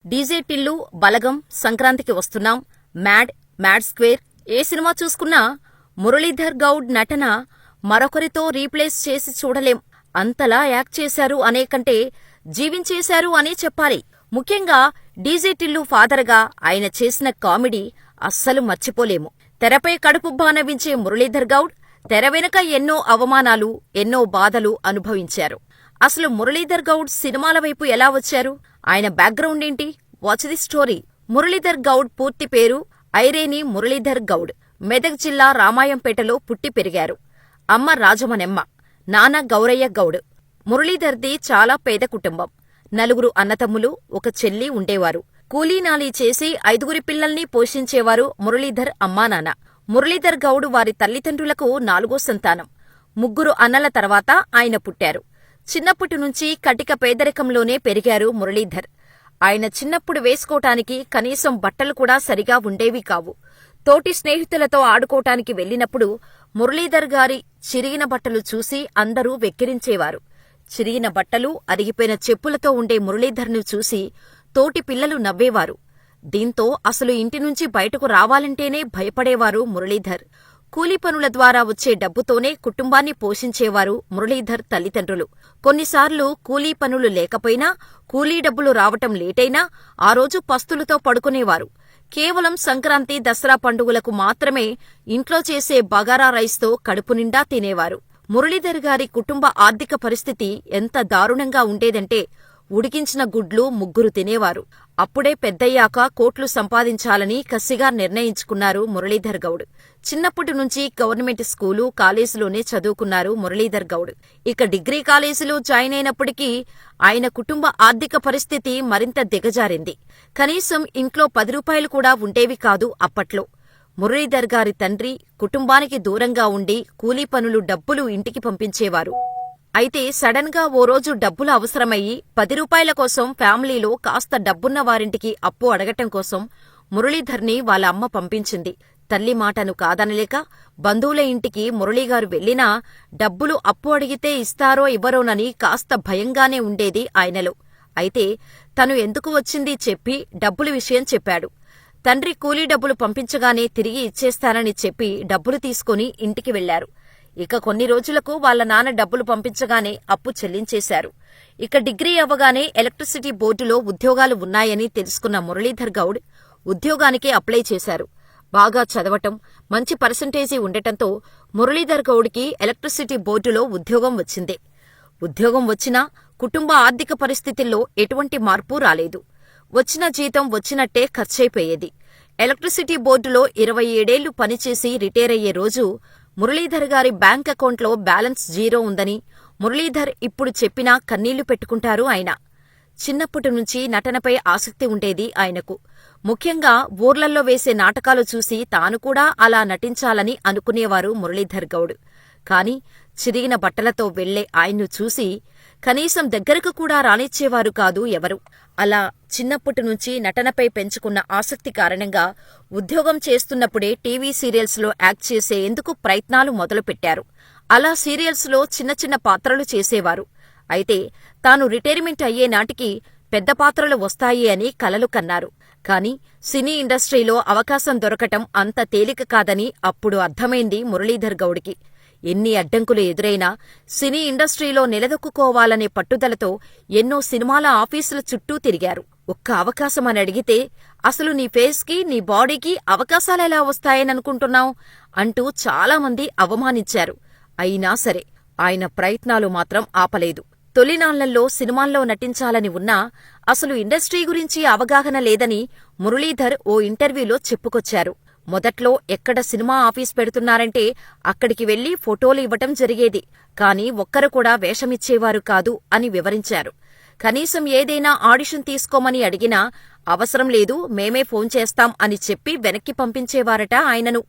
DJ Tillu, బలగం, సంక్రాంతికి వస్తున్నాం, mad square ఏ cinema చూసుకున్నా మురళీధర్ గౌడ్ నటన మరొకరితో రీప్లేస్ చేసి చూడలేం. అంతలా యాక్ట్ చేశారు అనే కంటే జీవించేశారు అనే చెప్పాలి. ముఖ్యంగా డీజే టిల్లు ఫాదర్గా ఆయన చేసిన కామెడీ అస్సలు మర్చిపోలేము. తెరపై కడుపుబ్బా నవ్వించే మురళీధర్ గౌడ్ తెర వెనుక ఎన్నో అవమానాలు, ఎన్నో బాధలు అనుభవించారు. అసలు మురళీధర్ గౌడ్ సినిమాల వైపు ఎలా వచ్చారు? ఆయన బ్యాక్గ్రౌండ్ ఏంటి? Watch the story. Muralidhar Goud పూర్తి పేరు ఐరేని మురళీధర్ గౌడ్. మెదక్ జిల్లా రామాయంపేటలో పుట్టి పెరిగారు. అమ్మ రాజమనెమ్మ, నాన్న గౌరయ్య గౌడ్. మురళీధర్ది చాలా పేద కుటుంబం. 4 అన్నతమ్ములు, 1 చెల్లి ఉండేవారు. కూలీనాలీ చేసి 5 పిల్లల్ని పోషించేవారు మురళీధర్ అమ్మానాన్న. మురళీధర్ గౌడ్ వారి తల్లిదండ్రులకు 4వ సంతానం. 3 అన్నల తర్వాత ఆయన పుట్టారు. చిన్నప్పటి నుంచి కటిక పేదరికంలోనే పెరిగారు మురళీధర్. ఆయన చిన్నప్పుడు వేసుకోటానికి కనీసం బట్టలు కూడా సరిగా ఉండేవి కావు. తోటి స్నేహితులతో ఆడుకోటానికి వెళ్లినప్పుడు మురళీధర్ గారి చిరిగిన బట్టలు చూసి అందరూ వెక్కిరించేవారు. చిరిగిన బట్టలు, అరిగిపోయిన చెప్పులతో ఉండే మురళీధర్ను చూసి తోటి పిల్లలు నవ్వేవారు. దీంతో అసలు ఇంటినుంచి బయటకు రావాలంటేనే భయపడేవారు మురళీధర్. కూలీ పనుల ద్వారా వచ్చే డబ్బుతోనే కుటుంబాన్ని పోషించేవారు మురళీధర్ తల్లిదండ్రులు. కొన్నిసార్లు కూలీ పనులు లేకపోయినా, కూలీ డబ్బులు రావటం లేటైనా ఆ రోజు పస్తులతో పడుకునేవారు. కేవలం సంక్రాంతి, దసరా పండుగలకు మాత్రమే ఇంట్లో చేసే బగారా రైస్తో కడుపునిండా తినేవారు. మురళీధర్ గారి కుటుంబ ఆర్థిక పరిస్థితి ఎంత దారుణంగా ఉండేదంటే ఉడికించిన గుడ్లు 3 తినేవారు. అప్పుడే పెద్దయ్యాక కోట్లు సంపాదించాలని కసిగా నిర్ణయించుకున్నారు మురళీధర్ గౌడ్. చిన్నప్పటి నుంచి గవర్నమెంట్ స్కూలు, కాలేజీలోనే చదువుకున్నారు మురళీధర్ గౌడ్. ఇక డిగ్రీ కాలేజీలో జాయిన్ అయినప్పటికీ ఆయన కుటుంబ ఆర్థిక పరిస్థితి మరింత దిగజారింది. కనీసం ఇంట్లో 10 రూపాయలు కూడా ఉండేవి కాదు అప్పట్లో. మురళీధర్ గారి తండ్రి కుటుంబానికి దూరంగా ఉండి కూలీ పనులు డబ్బులు ఇంటికి పంపించేవారు. అయితే సడన్ గా ఓ రోజు డబ్బులు అవసరమయ్యి 10 రూపాయల కోసం ఫ్యామిలీలో కాస్త డబ్బున్న వారింటికి అప్పు అడగటం కోసం మురళీధర్ని వాళ్ళ అమ్మ పంపించింది. తల్లి మాటను కాదనలేక బంధువుల ఇంటికి మురళీగారు వెళ్లినా డబ్బులు అప్పు అడిగితే ఇస్తారో ఇవ్వరోనని కాస్త భయంగానే ఉండేది ఆయనలో. అయితే తను ఎందుకు వచ్చింది చెప్పి డబ్బుల విషయం చెప్పాడు. తండ్రి కూలీ డబ్బులు పంపించగానే తిరిగి ఇచ్చేస్తానని చెప్పి డబ్బులు తీసుకుని ఇంటికి వెళ్లారు. ఇక కొన్ని రోజులకు వాళ్ల నాన్న డబ్బులు పంపించగానే అప్పు చెల్లించేశారు. ఇక డిగ్రీ అవ్వగానే ఎలక్ట్రిసిటీ బోర్డులో ఉద్యోగాలు ఉన్నాయని తెలుసుకున్న మురళీధర్ గౌడ్ ఉద్యోగానికి అప్లై చేశారు. బాగా చదవటం, మంచి పర్సంటేజీ ఉండటంతో మురళీధర్ గౌడ్కి ఎలక్ట్రిసిటీ బోర్డులో ఉద్యోగం వచ్చింది. ఉద్యోగం వచ్చినా కుటుంబ ఆర్థిక పరిస్థితుల్లో ఎటువంటి మార్పు రాలేదు. వచ్చిన జీతం వచ్చినట్టే ఖర్చయిపోయేది. ఎలక్ట్రిసిటీ బోర్డులో 27 ఏళ్లు పనిచేసి రిటైర్ అయ్యే రోజు మురళీధర్ గారి బ్యాంక్ అకౌంట్లో బ్యాలెన్స్ 0 ఉందని మురళీధర్ ఇప్పుడు చెప్పినా కన్నీళ్లు పెట్టుకుంటారు ఆయన. చిన్నప్పటి నుంచి నటనపై ఆసక్తి ఉండేది ఆయనకు. ముఖ్యంగా ఊర్లల్లో వేసే నాటకాలు చూసి తాను కూడా అలా నటించాలని అనుకునేవారు మురళీధర్ గౌడ్. కాని చిరిగిన బట్టలతో వెళ్లే ఆయన్ను చూసి కనీసం దగ్గరకు కూడా రానిచ్చేవారు కాదు ఎవరు. అలా చిన్నప్పటి నుంచి నటనపై పెంచుకున్న ఆసక్తి కారణంగా ఉద్యోగం చేస్తున్నప్పుడే టీవీ సీరియల్స్లో యాక్ట్ చేసేందుకు ప్రయత్నాలు మొదలుపెట్టారు. అలా సీరియల్స్లో చిన్న చిన్న పాత్రలు చేసేవారు. అయితే తాను రిటైర్మెంట్ అయ్యే నాటికి పెద్ద పాత్రలు వస్తాయి అని కలలు కన్నారు. కాని సినీ ఇండస్ట్రీలో అవకాశం దొరకటం అంత తేలిక కాదని అప్పుడు అర్థమైంది మురళీధర్ గౌడ్కి. ఎన్ని అడ్డంకులు ఎదురైనా సినీ ఇండస్ట్రీలో నిలదొక్కుకోవాలనే పట్టుదలతో ఎన్నో సినిమాల ఆఫీసుల చుట్టూ తిరిగారు. ఒక్క అవకాశమని అడిగితే అసలు నీ ఫేస్కి, నీ బాడీకి అవకాశాలెలా వస్తాయననుకుంటున్నావ్ అంటూ చాలామంది అవమానించారు. అయినా సరే ఆయన ప్రయత్నాలు మాత్రం ఆపలేదు. తొలినాళ్లలో సినిమాల్లో నటించాలని ఉన్నా అసలు ఇండస్ట్రీ గురించి అవగాహన లేదని మురళీధర్ ఓ ఇంటర్వ్యూలో చెప్పుకొచ్చారు. మొదట్లో ఎక్కడ సినిమా ఆఫీస్ పెడుతున్నారంటే అక్కడికి వెళ్లి ఫోటోలు ఇవ్వటం జరిగేది. కాని ఒక్కరు కూడా వేషమిచ్చేవారు కాదు అని వివరించారు. కనీసం ఏదైనా ఆడిషన్ తీసుకోమని అడిగినా అవసరం లేదు, మేమే ఫోన్ చేస్తాం అని చెప్పి వెనక్కి పంపించేవారట ఆయనను.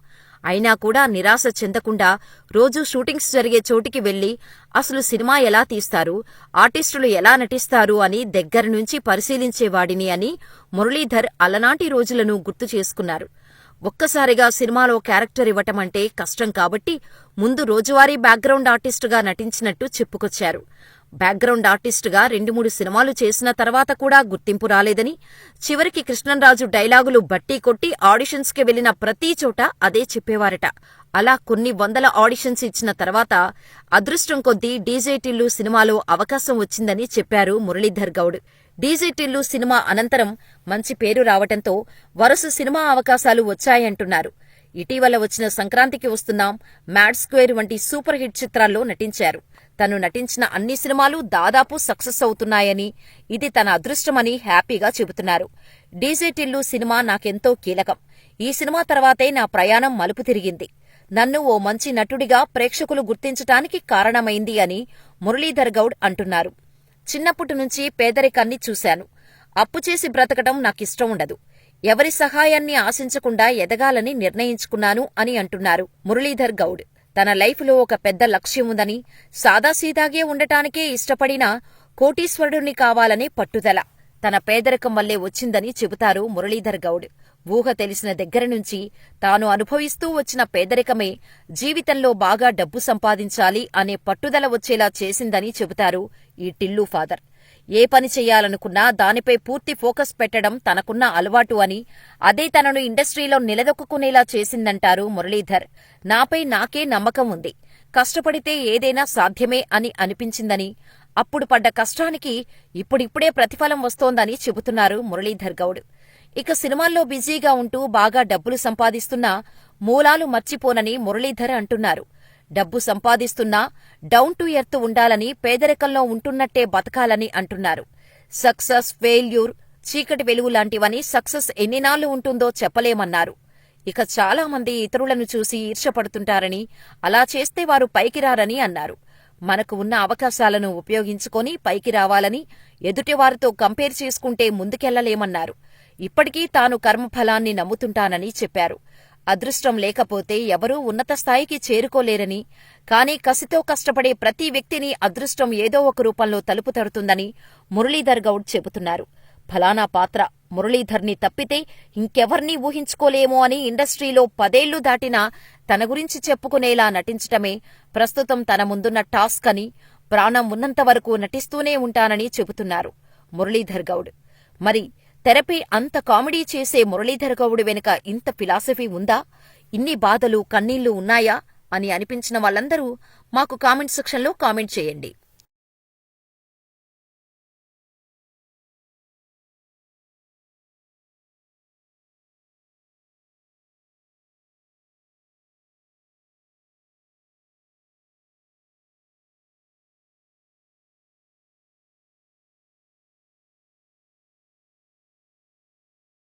అయినా కూడా నిరాశ చెందకుండా రోజూ షూటింగ్స్ జరిగే చోటికి వెళ్లి అసలు సినిమా ఎలా తీస్తారు, ఆర్టిస్టులు ఎలా నటిస్తారు అని దగ్గరనుంచి పరిశీలించేవాడిని అని మురళీధర్ అలనాటి రోజులను గుర్తు చేసుకున్నారు. ఒక్కసారిగా సినిమాలో క్యారెక్టర్ ఇవ్వటమంటే కష్టం కాబట్టి ముందు రోజువారీ బ్యాక్గ్రౌండ్ ఆర్టిస్టుగా నటించినట్టు చెప్పుకొచ్చారు. బ్యాక్గ్రౌండ్ ఆర్టిస్టుగా 2-3 సినిమాలు చేసిన తర్వాత కూడా గుర్తింపు రాలేదని, చివరికి కృష్ణంరాజు డైలాగులు బట్టి కొట్టి ఆడిషన్స్కి వెళ్లిన ప్రతి చోట అదే చెప్పేవారట. అలా కొన్ని వందల ఆడిషన్స్ ఇచ్చిన తర్వాత అదృష్టం కొద్దీ డీజే టిల్లు సినిమాలో అవకాశం వచ్చిందని చెప్పారు మురళీధర్ గౌడ్. డీజే టిల్లు సినిమా అనంతరం మంచి పేరు రావటంతో వరుస సినిమా అవకాశాలు వచ్చాయంటున్నారు. ఇటీవల వచ్చిన సంక్రాంతికి వస్తున్నాం, మ్యాడ్ స్క్వేర్ వంటి సూపర్ హిట్ చిత్రాల్లో నటించారు. తను నటించిన అన్ని సినిమాలు దాదాపు సక్సెస్ అవుతున్నాయని, ఇది తన అదృష్టమని హ్యాపీగా చెబుతున్నారు. డీజే టిల్లు సినిమా నాకెంతో కీలకం. ఈ సినిమా తర్వాతే నా ప్రయాణం మలుపు తిరిగింది. నన్ను ఓ మంచి నటుడిగా ప్రేక్షకులు గుర్తించటానికి కారణమైంది అని మురళీధర్ గౌడ్ అంటున్నారు. చిన్నప్పటి నుంచి పేదరికాన్ని చూశాను. అప్పు చేసి బ్రతకటం నాకిష్టం ఉండదు. ఎవరి సహాయాన్ని ఆశించకుండా ఎదగాలని నిర్ణయించుకున్నాను అని అంటున్నారు మురళీధర్ గౌడ్. తన లైఫ్లో ఒక పెద్ద లక్ష్యం ఉందని, సాదాసీదాగే ఉండటానికే ఇష్టపడినా కోటీశ్వరుడిని కావాలనే పట్టుదల తన పేదరికం వల్లే వచ్చిందని చెబుతారు మురళీధర్ గౌడ్. ఊహ తెలిసిన దగ్గర నుంచి తాను అనుభవిస్తూ వచ్చిన పేదరికమే జీవితంలో బాగా డబ్బు సంపాదించాలి అనే పట్టుదల వచ్చేలా చేసిందని చెబుతారు ఈ టిల్లు ఫాదర్. ఏ పని చెయ్యాలనుకున్నా దానిపై పూర్తి ఫోకస్ పెట్టడం తనకున్న అలవాటు అని, అదే తనను ఇండస్ట్రీలో నిలదొక్కునేలా చేసిందంటారు మురళీధర్. నాపై నాకే నమ్మకం ఉంది. కష్టపడితే ఏదైనా సాధ్యమే అని అనిపించిందని, అప్పుడు పడ్డ కష్టానికి ఇప్పుడిప్పుడే ప్రతిఫలం వస్తోందని చెబుతున్నారు మురళీధర్ గౌడ్. ఇక సినిమాల్లో బిజీగా ఉంటూ బాగా డబ్బులు సంపాదిస్తున్నా మూలాలు మర్చిపోనని మురళీధర్ అంటున్నారు. డబ్బు సంపాదిస్తున్నా డౌన్ టు ఎర్త్ ఉండాలని, పేదరికంలో ఉంటున్నట్టే బతకాలని అంటున్నారు. సక్సెస్, ఫెయిల్యూర్, చీకటి వెలుగు లాంటివని సక్సెస్ ఎన్నినాళ్లు ఉంటుందో చెప్పలేమన్నారు. ఇక చాలా మంది ఇతరులను చూసి ఈర్ష్యపడుతుంటారని, అలా చేస్తే వారు పైకి రారని అన్నారు. మనకు ఉన్న అవకాశాలను ఉపయోగించుకొని పైకి రావాలని, ఎదుటివారితో కంపేర్ చేసుకుంటే ముందుకెళ్లలేమన్నారు. ఇప్పటికీ తాను కర్మఫలాన్ని నమ్ముతుంటానని చెప్పారు. అదృష్టం లేకపోతే ఎవరూ ఉన్నత స్థాయికి చేరుకోలేరని, కానీ కసితో కష్టపడే ప్రతి వ్యక్తిని అదృష్టం ఏదో ఒక రూపంలో తలుపు తడుతుందని మురళీధర్ గౌడ్ చెబుతున్నారు. ఫలానా పాత్ర మురళీధర్ని తప్పితే ఇంకెవర్నీ ఊహించుకోలేమో అని ఇండస్ట్రీలో 10 ఏళ్లు దాటినా తన గురించి చెప్పుకునేలా నటించటమే ప్రస్తుతం తన ముందున్న టాస్క్ అని, ప్రాణం ఉన్నంతవరకు నటిస్తూనే ఉంటానని చెబుతున్నారు మురళీధర్ గౌడ్. మరి తెరపై అంత కామెడీ చేసే మురళీధర్ గౌడ్ వెనుక ఇంత ఫిలాసఫీ ఉందా? ఇన్ని బాధలు, కన్నీళ్లు ఉన్నాయా అని అనిపించిన వాళ్ళందరూ మాకు కామెంట్ సెక్షన్లో కామెంట్ చేయండి.